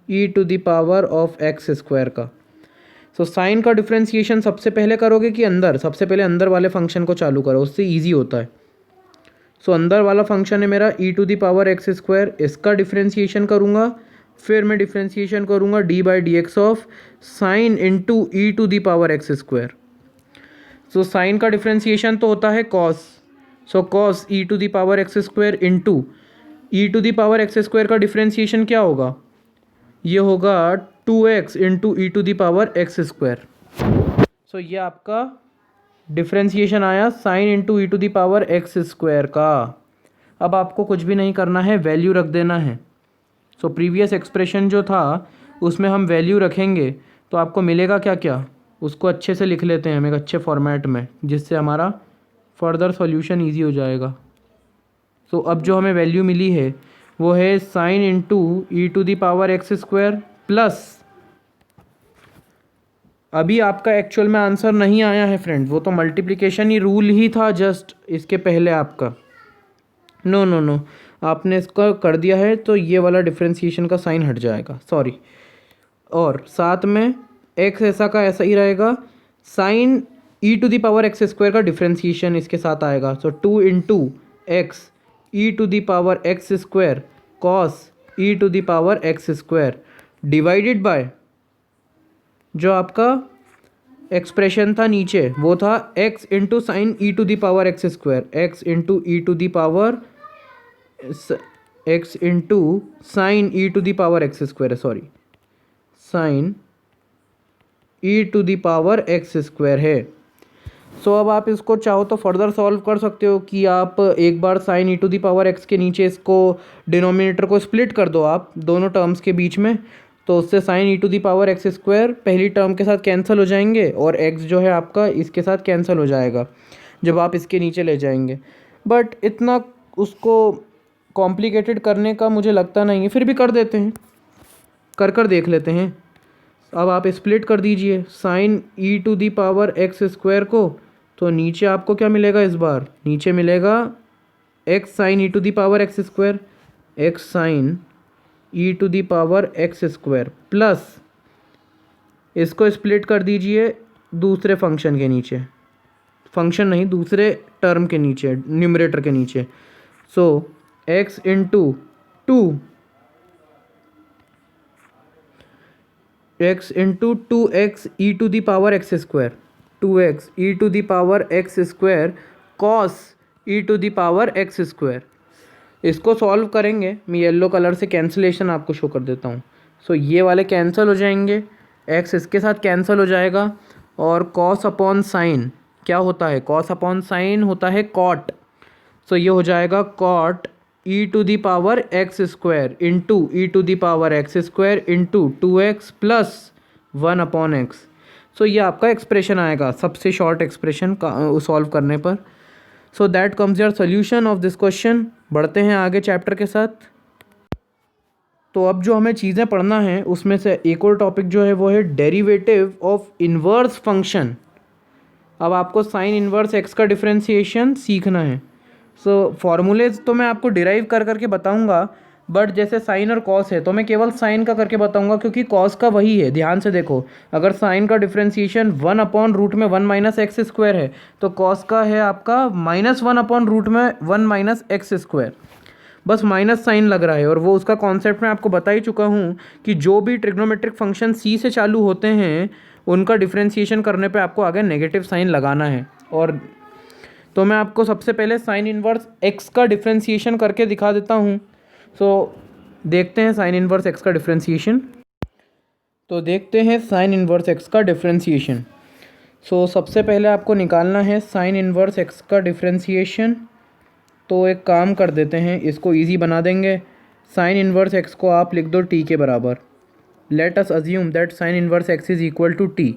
e to the power of x square का। सो साइन का डिफ्रेंशिएशन सबसे पहले करोगे कि अंदर? सबसे पहले अंदर वाले फंक्शन को चालू करो, उससे ईजी होता है। सो अंदर वाला फंक्शन है मेरा e to the power x square, इसका डिफ्रेंशिएशन करूँगा, फिर मैं डिफ्रेंशिएशन करूँगा d/dx of sine into e to the power x square. So sine का डिफ्रेंशिएशन तो होता है cos, so cos e to the power x square into e to the power x square का differentiation क्या होगा? ये होगा 2x into e to the power x square. So ये आपका डिफ्रेंशिएशन आया sign into e to the power x square का। अब आपको कुछ भी नहीं करना है, वैल्यू रख देना है। सो प्रीवियस एक्सप्रेशन जो था उसमें हम वैल्यू रखेंगे तो आपको मिलेगा क्या क्या, उसको अच्छे से लिख लेते हैं हम एक अच्छे फॉर्मेट में, जिससे हमारा फर्दर सॉल्यूशन इजी हो जाएगा। सो अब जो हमें वैल्यू मिली है वो है sine into e to the power x square plus, अभी आपका एक्चुअल में आंसर नहीं आया है फ्रेंड, वो तो मल्टीप्लिकेशन ही रूल ही था जस्ट इसके पहले आपका। नो नो नो, आपने इसका कर दिया है तो ये वाला डिफ्रेंशिएशन का साइन हट जाएगा, सॉरी। और साथ में एक्स ऐसा का ऐसा ही रहेगा, sine e to the power x square का डिफ्रेंशिएशन इसके साथ आएगा। So 2 into x e to the power x square cos e to the power x square divided by जो आपका एक्सप्रेशन था नीचे वो था x into sine e to the power x square, x into e to the power x into sine e to the power x square, sorry sine e to the power x square है। सो अब आप इसको चाहो तो further solve कर सकते हो कि आप एक बार sine e to the power x के नीचे इसको डिनोमिनेटर को स्प्लिट कर दो आप दोनों टर्म्स के बीच में, तो उससे sine e to the power x square पहली टर्म के साथ कैंसिल हो जाएंगे और एक्स जो है आपका इसके साथ कैंसिल हो जाएगा जब आप इसके नीचे ले जाएंगे। बट इतना उसको कॉम्प्लिकेटेड करने का मुझे लगता नहीं है, फिर भी कर देते हैं, कर देख लेते हैं। अब आप स्प्लिट कर दीजिए sine e to the power x square को, तो नीचे आपको क्या मिलेगा? इस बार नीचे मिलेगा x sine e to the power x square, x sine e to the power x square plus इसको स्प्लिट कर दीजिए दूसरे फंक्शन के नीचे, फंक्शन नहीं दूसरे टर्म के नीचे, न्यूमरेटर के नीचे। So x into two x into 2x e to the power x square, 2x e to the power x square cos e to the power x square. इसको solve करेंगे, मैं yellow colour से cancellation आपको show कर देता हूँ। सो ये वाले कैंसिल हो जाएंगे, x इसके साथ कैंसिल हो जाएगा, और कॉस अपॉन साइन क्या होता है? कॉस अपॉन साइन होता है कॉट। सो ये हो जाएगा cot e to the power x square into e to the power x square into 2x plus 1/x। So ये आपका एक्सप्रेशन आएगा सबसे शॉर्ट एक्सप्रेशन का सॉल्व करने पर। So that comes your solution of this question. बढ़ते हैं आगे चैप्टर के साथ। तो अब जो हमें चीज़ें पढ़ना है उसमें से एक और टॉपिक जो है वो है डेरिवेटिव ऑफ इन्वर्स फंक्शन। अब आपको साइन इन्वर्स एक्स का डिफरेंशिएशन सीखना है। सो फॉर्मूलेज तो मैं आपको डिराइव कर करके बताऊंगा, बट जैसे साइन और कॉस है तो मैं केवल साइन का करके बताऊंगा क्योंकि कॉस का वही है। ध्यान से देखो, अगर साइन का डिफरेंशिएशन 1/रूट में 1 माइनस एक्स स्क्वायर है तो कॉस का है आपका -1/रूट में 1 माइनस एक्स स्क्वायर, बस माइनस साइन लग रहा है। और वो उसका कॉन्सेप्ट मैं आपको बता ही चुका हूँ कि जो भी ट्रिग्नोमेट्रिक फंक्शन सी से चालू होते हैं उनका डिफरेंशिएशन करने पे आपको आगे नेगेटिव साइन लगाना है। और तो मैं आपको सबसे पहले साइन इन्वर्स एक्स का डिफरेंशिएशन करके दिखा देता हूँ। सो देखते हैं साइन इनवर्स एक्स का डिफ्रेंसिएशन। तो देखते हैं साइन इनवर्स एक्स का डिफ्रेंसिएशन। सो सबसे पहले आपको निकालना है साइन इनवर्स एक्स का डिफ्रेंसिएशन। तो एक काम कर देते हैं, इसको इजी बना देंगे। साइन इनवर्स एक्स को आप लिख दो टी के बराबर। Let us assume that sine inverse x is equal to t.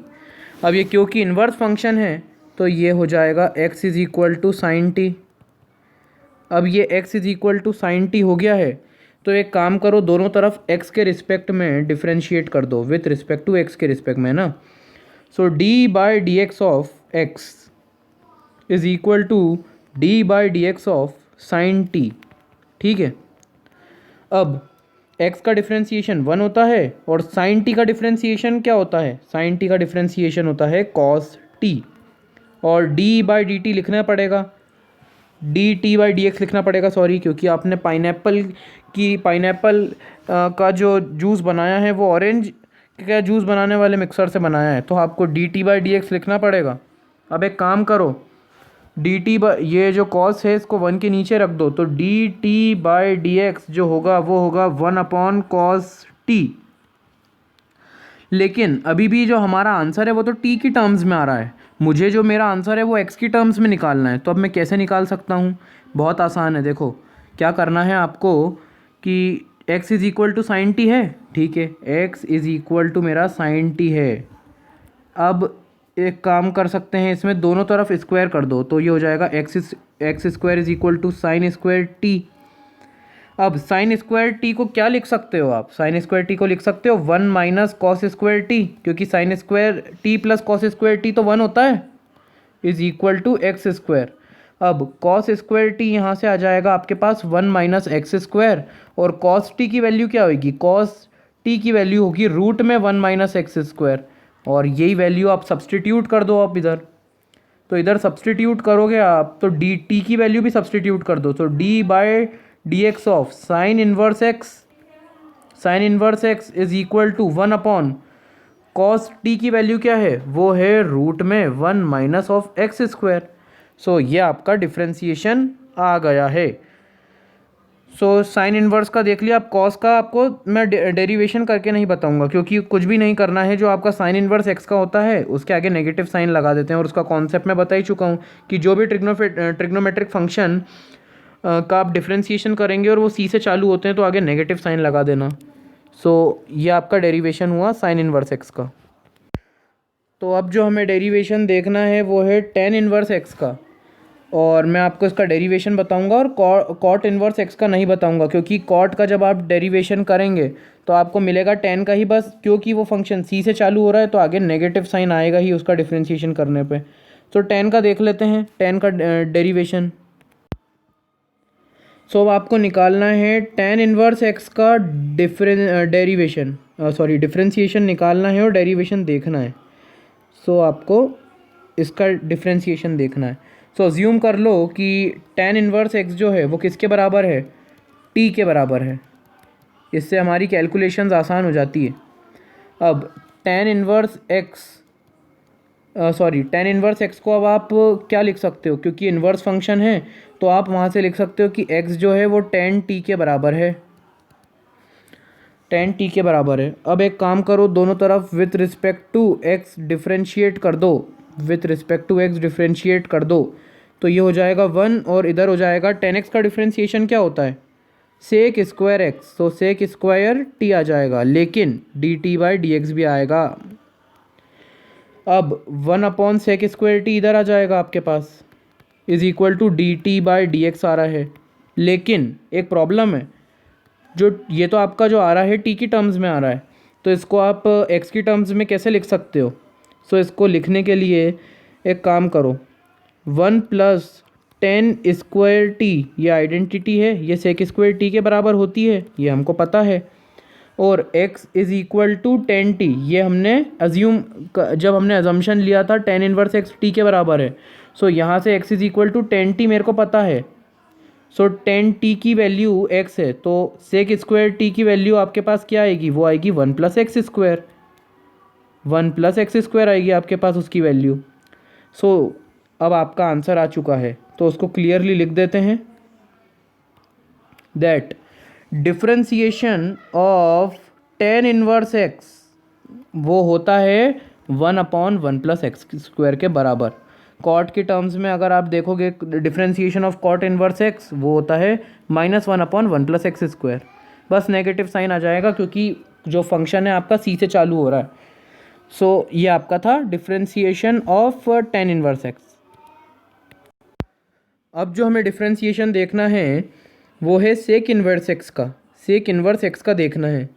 अब ये क्योंकि इन्वर्स फंक्शन है तो ये हो जाएगा x is equal to sine t. अब ये x is equal to sine t हो गया है, तो एक काम करो, दोनों तरफ एक्स के रिस्पेक्ट में डिफ्रेंशिएट कर दो, विथ रिस्पेक्ट टू एक्स के रिस्पेक्ट में ना। So d by d x of x is equal to d by d x of sine t. ठीक है, अब x का डिफ्रेंसिएशन 1 होता है और साइन टी का डिफ्रेंसिएशन क्या होता है, साइन टी का डिफ्रेंसिएशन होता है कॉस टी। और d बाई डी टी लिखना पड़ेगा, D t by d x लिखना पड़ेगा, सॉरी, क्योंकि आपने पाइनएप्पल का जो जूस बनाया है वो ऑरेंज का जूस बनाने वाले मिक्सर से बनाया है, तो आपको D t by d x लिखना पड़ेगा। अब एक काम करो, डी टी बाई ये जो कॉस है इसको 1 के नीचे रख दो, तो d t by d x जो होगा वो होगा 1 अपॉन कॉस टी। लेकिन अभी भी जो हमारा आंसर है वो तो टी की टर्म्स में आ रहा है, मुझे जो मेरा आंसर है वो एक्स की टर्म्स में निकालना है। तो अब मैं कैसे निकाल सकता हूँ, बहुत आसान है। देखो क्या करना है आपको कि x is equal to sine t है, ठीक है, एक्स इज़ इक्वल टू मेरा साइन टी है। अब एक काम कर सकते हैं, इसमें दोनों तरफ स्क्वायर कर दो, तो ये हो जाएगा x square is equal to sine square t. अब साइन स्क्वायर टी को क्या लिख सकते हो आप, साइन स्क्वायर टी को लिख सकते हो 1 माइनस कॉस स्क्वायर टी, क्योंकि sine square t plus cos square t तो 1 होता है, is equal to x square. अब कॉस स्क्वायर टी यहाँ से आ जाएगा आपके पास 1 माइनस एक्स स्क्वायर, और कॉस टी की वैल्यू क्या होगी, कॉस टी की वैल्यू होगी रूट में 1 माइनस एक्स स्क्वायर, और यही वैल्यू आप सब्सटीट्यूट कर दो आप इधर। तो इधर सब्सटीट्यूट करोगे आप तो डी टी की वैल्यू भी सब्सटीट्यूट कर दो, तो d by d x of sine inverse x is equal to 1 upon cos t की वैल्यू क्या है, वो है रूट में 1 minus of x square. So ये आपका डिफ्रेंसिएशन आ गया है। सो साइन इनवर्स का देख लिया। अब कॉस का आपको मैं डेरिवेशन करके नहीं बताऊंगा, क्योंकि कुछ भी नहीं करना है। जो आपका साइन इनवर्स एक्स का होता है उसके आगे नेगेटिव साइन लगा देते हैं, और उसका कॉन्सेप्ट मैं बता ही चुका हूँ कि जो भी ट्रिग्नोमेट्रिक फंक्शन का आप डिफ्रेंसिएशन करेंगे और वो सी से चालू होते हैं तो आगे नेगेटिव साइन लगा देना। सो ये आपका डेरिवेशन हुआ साइन इनवर्स एक्स का। तो अब जो हमें डेरिवेशन देखना है वो है टेन इनवर्स एक्स का, और मैं आपको इसका डेरिवेशन बताऊंगा, और कॉट इनवर्स एक्स का नहीं बताऊंगा, क्योंकि कॉट का जब आप डेरिवेशन करेंगे तो आपको मिलेगा टेन का ही बस, क्योंकि वो फंक्शन सी से चालू हो रहा है तो आगे नेगेटिव साइन आएगा ही उसका डिफ्रेंशिएशन करने पे। तो टेन का देख लेते हैं, टेन का डेरिवेशन। सो अब आपको निकालना है टेन इनवर्स एक्स का डिफ्रेंशिएशन निकालना है और डेरिवेशन देखना है। सो आपको इसका डिफ्रेंशिएशन देखना है। सो अज्यूम कर लो कि टेन इनवर्स एक्स जो है वो किसके बराबर है, टी के बराबर है। इससे हमारी कैलकुलेशंस आसान हो जाती है। अब टेन इनवर्स एक्स को अब आप क्या लिख सकते हो, क्योंकि इनवर्स फंक्शन है तो आप वहाँ से लिख सकते हो कि x जो है वो टेन टी के बराबर है, टेन टी के बराबर है। अब एक काम करो, दोनों तरफ with respect to x differentiate कर दो, तो ये हो जाएगा 1, और इधर हो जाएगा 10x का डिफ्रेंशिएशन क्या होता है, सेक स्क्वायर एक्स, तो सेक स्क्वायर टी आ जाएगा, लेकिन D t by d x भी आएगा। अब 1 अपॉन सेक स्क्वायर टी इधर आ जाएगा आपके पास, is equal to d t by d x आ रहा है। लेकिन एक प्रॉब्लम है, जो ये तो आपका जो आ रहा है टी की टर्म्स में आ रहा है, तो इसको आप एक्स की टर्म्स में कैसे लिख सकते हो। सो इसको लिखने के लिए एक काम करो, 1 प्लस टेन स्क्वायर टी ये आइडेंटिटी है, ये सेक स्क्वायर टी के बराबर होती है, ये हमको पता है, और x is equal to ten t ये हमने जब हमने अजम्पशन लिया था टेन इनवर्स एक्स टी के बराबर है। सो यहाँ से x is equal to ten t मेरे को पता है। सो टेन टी की वैल्यू x है, तो सेक स्क्वायर टी की वैल्यू आपके पास क्या आएगी, वो आएगी 1 प्लस एक्स स्क्वायर आएगी आपके पास उसकी वैल्यू। सो अब आपका आंसर आ चुका है, तो उसको क्लियरली लिख देते हैं that differentiation of tan inverse x वो होता है 1/1 + x² के बराबर। कॉट के टर्म्स में अगर आप देखोगे differentiation of cot inverse x वो होता है -1/1 + x²। बस नेगेटिव साइन आ जाएगा क्योंकि जो फंक्शन है आपका सी से चालू हो रहा है। सो ये आपका था differentiation of tan inverse x. अब जो हमें डिफ्रेंसिएशन देखना है वो है सेक इन्वर्स एक्स का। सेक इन्वर्स एक्स का देखना है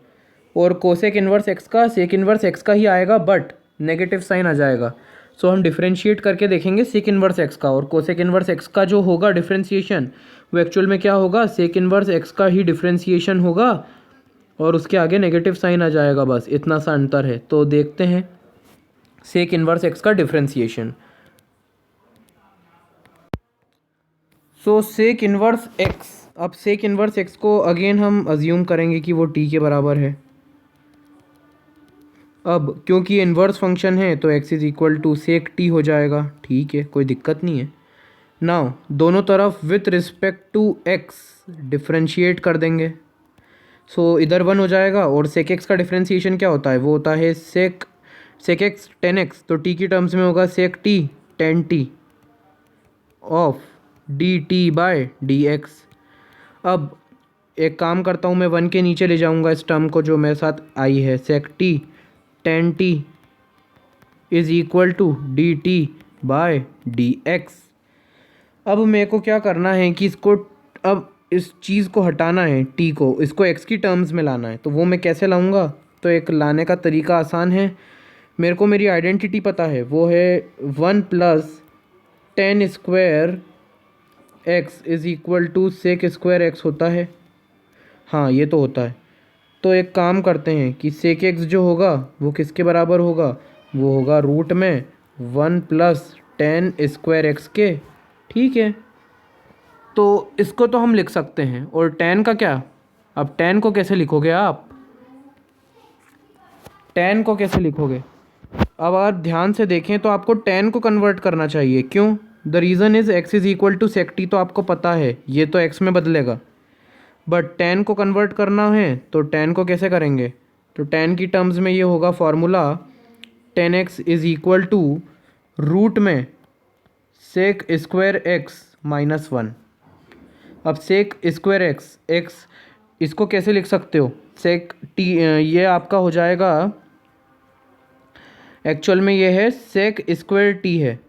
और कोसेक इन्वर्स एक्स का सेक इन्वर्स एक्स का ही आएगा बट नेगेटिव साइन आ जाएगा। सो हम डिफ्रेंशिएट करके देखेंगे सेक इन्वर्स एक्स का और कोसेक इन्वर्स एक्स का जो होगा डिफ्रेंशिएशन वो एक्चुअल में क्या होगा, सेक इन्वर्स एक्स का ही डिफ्रेंशिएशन होगा और उसके आगे नेगेटिव साइन आ जाएगा। बस इतना सा अंतर है। तो देखते हैं सेक इन्वर्स एक्स का डिफ्रेंशिएशन। सो सेक इन्वर्स एक्स, अब सेक इन्वर्स एक्स को अगेन हम अज्यूम करेंगे कि वो टी के बराबर है। अब क्योंकि इन्वर्स फंक्शन है तो x = सेक टी हो जाएगा। ठीक है, कोई दिक्कत नहीं है। नाउ दोनों तरफ with respect to x differentiate कर देंगे। सो इधर 1 हो जाएगा और सेक एक्स का डिफ्रेंशिएशन क्या होता है, वो होता है सेक एक्स 10x, तो t की टर्म्स में होगा सेक टी 10t ऑफ dt/dx। अब एक काम करता हूँ, मैं 1 के नीचे ले जाऊँगा इस टर्म को जो मेरे साथ आई है, सेक टी 10t = dt/dx। अब मेरे को क्या करना है कि इसको, अब इस चीज़ को हटाना है, t को, इसको x की टर्म्स में लाना है। तो वो मैं कैसे लाऊंगा, तो एक लाने का तरीका आसान है। मेरे को मेरी आइडेंटिटी पता है, वो है 1 + 10² x = sec² x होता है। हाँ, ये तो होता है। तो एक काम करते हैं कि सेक एक्स जो होगा वो किसके बराबर होगा, वो होगा रूट में 1 + 10² x के। ठीक है, तो इसको तो हम लिख सकते हैं। और 10 का क्या, अब 10 को कैसे लिखोगे आप, 10 को कैसे लिखोगे। अब आप ध्यान से देखें तो आपको 10 को कन्वर्ट करना चाहिए। क्यों, the reason is x = sec t, तो आपको पता है ये तो x में बदलेगा, बट 10 को कन्वर्ट करना है तो 10 को कैसे करेंगे, तो 10 की टर्म्स में ये होगा फॉर्मूला 10x = रूट में sec² x - 1। अब sec² x इसको कैसे लिख सकते हो, सेक टी, ये आपका हो जाएगा, एक्चुअल में ये है sec² t है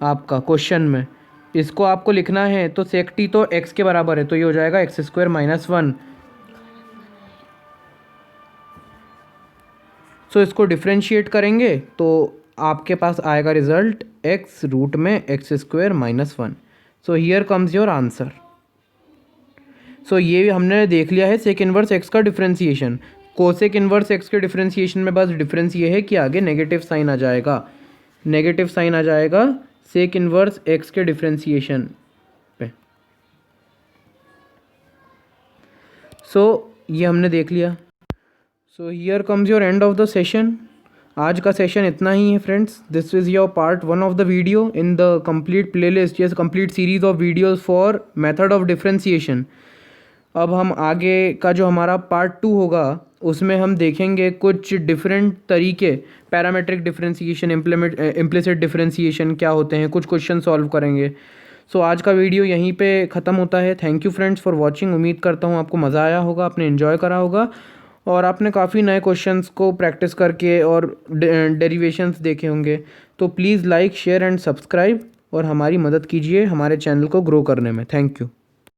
आपका क्वेश्चन में। इसको आपको लिखना है तो सेक टी तो x के बराबर है, तो ये हो जाएगा x² - 1। सो इसको डिफ्रेंशिएट करेंगे तो आपके पास आएगा रिजल्ट x रूट में x² - 1। So here comes your answer. सो ये हमने देख लिया है सेक इन्वर्स एक्स का डिफ्रेंशिएशन। कोसेक इन्वर्स एक्स के डिफ्रेंशिएशन में बस डिफरेंस ये है कि आगे नेगेटिव साइन आ जाएगा, नेगेटिव साइन आ जाएगा सेक इन्वर्स एक्स के डिफ्रेंशिएशन पे। सो ये हमने देख लिया। सो here comes your end of the session. आज का सेशन इतना ही है friends. This is your part 1 of the video in the complete playlist, yes complete series of videos for method of differentiation. अब हम आगे का जो हमारा पार्ट 2 होगा उसमें हम देखेंगे कुछ डिफरेंट तरीके, पैरामेट्रिक डिफ्रेंशिएशन, इम्प्लिसिट डिफ्रेंशिएशन क्या होते हैं, कुछ क्वेश्चन सॉल्व करेंगे। सो आज का वीडियो यहीं पे ख़त्म होता है। Thank you friends for watching. उम्मीद करता हूँ आपको मज़ा आया होगा, आपने एंजॉय करा होगा और आपने काफ़ी नए क्वेश्चंस को प्रैक्टिस करके और डेरिवेशंस देखे होंगे। तो please like, share and subscribe और हमारी मदद कीजिए हमारे चैनल को ग्रो करने में। Thank you.